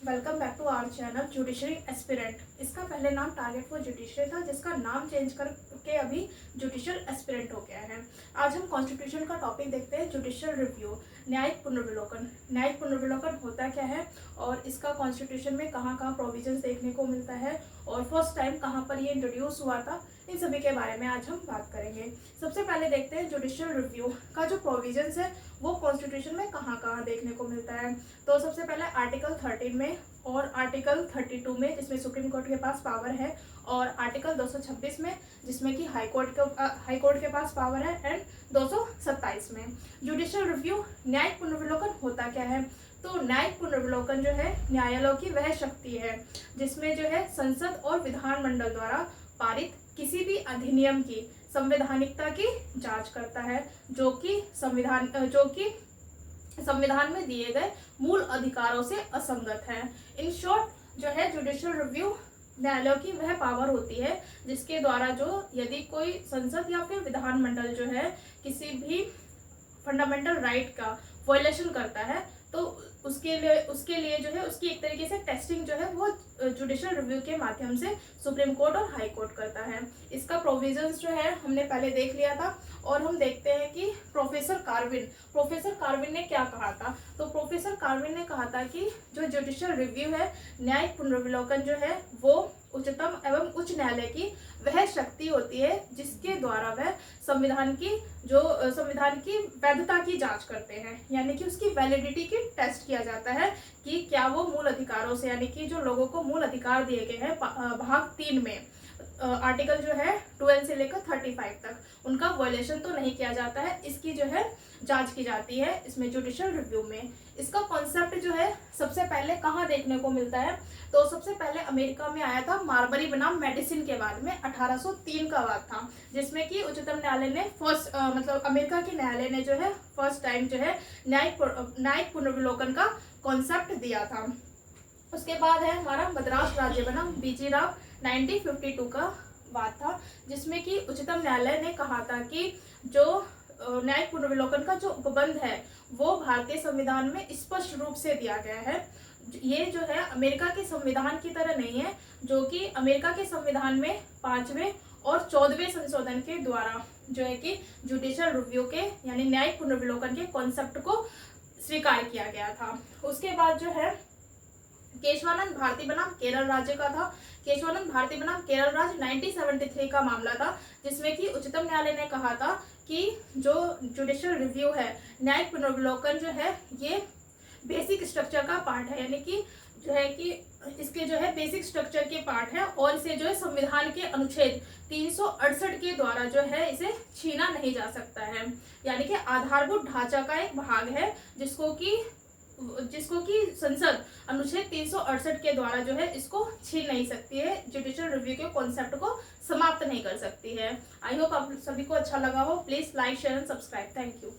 Welcome back to our channel judiciary aspirant. इसका पहले नाम टारगेट फॉर जुडिशरी था, जिसका नाम चेंज करके अभी जुडिशियल एस्पिरेंट हो गया है। आज हम कॉन्स्टिट्यूशन का टॉपिक देखते हैं, जुडिशियल रिव्यू, न्यायिक पुनर्विलोकन। न्यायिक पुनर्विलोकन होता क्या है और इसका कॉन्स्टिट्यूशन में कहाँ कहाँ प्रोविजंस देखने को मिलता है और फर्स्ट टाइम कहाँ पर ये इंट्रोड्यूस हुआ था, इन सभी के बारे में आज हम बात करेंगे। सबसे पहले देखते हैं जुडिशियल रिव्यू का जो प्रोविजंस है वो कॉन्स्टिट्यूशन में कहाँ कहाँ देखने को मिलता है। तो सबसे पहले आर्टिकल 13 में और आर्टिकल 32 में, जिसमें सुप्रीम कोर्ट के पास पावर है, और आर्टिकल 226 में, जिसमें कि हाई कोर्ट के पास पावर है, एंड 227 में। जुडिशियल रिव्यू न्यायिक पुनर्विलोकन होता क्या है? तो न्यायिक पुनर्विलोकन जो है न्यायालयों की वह शक्ति है जिसमें जो है संसद और विधानमंडल द्वारा पारित किसी भी अधिनियम की संवैधानिकता की जांच करता है, जो कि संविधान में दिए गए मूल अधिकारों से असंगत है। इन शॉर्ट जो है जुडिशियल रिव्यू न्यायालयों की वह पावर होती है जिसके द्वारा जो यदि कोई संसद या फिर विधानमंडल जो है किसी भी फंडामेंटल राइट का वायलेशन करता है तो उसके लिए जो है उसकी एक तरीके से टेस्टिंग जो है वो जुडिशियल रिव्यू के माध्यम से सुप्रीम कोर्ट और हाई कोर्ट करता है। इसका प्रोविजंस जो है हमने पहले देख लिया था और हम देखते हैं कि प्रोफेसर कार्विन ने क्या कहा था। तो प्रोफेसर कार्विन ने कहा था कि जो जुडिशियल रिव्यू है, न्यायिक पुनर्विलोकन जो है वो उच्चतम एवं उच्च न्यायालय की वह शक्ति होती है जिसके द्वारा वह संविधान की वैधता की जांच करते हैं, यानी कि उसकी वैलिडिटी की टेस्ट किया जाता है कि क्या वो मूल अधिकारों से, यानी कि जो लोगों को मूल अधिकार दिए गए हैं भाग 3 में, आर्टिकल जो है 12 से लेकर 35 तक, उनका वायलेशन तो नहीं किया जाता है। इसकी जो है जांच की जाती है इसमें जुडिशियल रिव्यू में। इसका कॉन्सेप्ट जो है सबसे पहले कहाँ देखने को मिलता है? तो सबसे पहले अमेरिका में आया था मार्बरी बनाम मेडिसिन के बाद में, 1803 का वाद था, जिसमें कि उच्चतम न्यायालय ने अमेरिका के न्यायालय ने जो है फर्स्ट टाइम जो है न्यायिक पुनर्विलोकन का कॉन्सेप्ट दिया था। उसके बाद है हमारा मद्रास राज्य बनाम बीजी राव 1952 का बात था, जिसमें कि उच्चतम न्यायालय ने कहा था कि जो न्यायिक पुनर्विलोकन का जो उपबंध है वो भारतीय संविधान में स्पष्ट रूप से दिया गया है। ये जो है अमेरिका के संविधान की तरह नहीं है, जो कि अमेरिका के संविधान में 5वें और 14वें संशोधन के द्वारा जो है कि जुडिशियल रिव्यू के यानी न्यायिक पुनर्विलोकन के कॉन्सेप्ट को स्वीकार किया गया था। उसके बाद जो है केशवानंद भारती बनाम केरल राज्य का था। केशवानंद भारती बनाम केरल राज्य 1973 का मामला था, जिसमें कि उच्चतम न्यायालय ने कहा था कि जो जुडिशियल रिव्यू है, न्यायिक पुनर्विलोकन जो है ये बेसिक स्ट्रक्चर का पार्ट है, यानी कि जो है कि इसके जो है बेसिक स्ट्रक्चर के पार्ट है और इसे जो है संविधान के अनुच्छेद 368 के द्वारा जो है इसे छीना नहीं जा सकता है, यानी कि आधारभूत ढांचा का एक भाग है जिसको कि संसद अनुच्छेद 368 के द्वारा जो है इसको छीन नहीं सकती है, जुडिशियल रिव्यू के कॉन्सेप्ट को समाप्त नहीं कर सकती है। आई होप आप सभी को अच्छा लगा हो। Please like, share and subscribe. Thank you.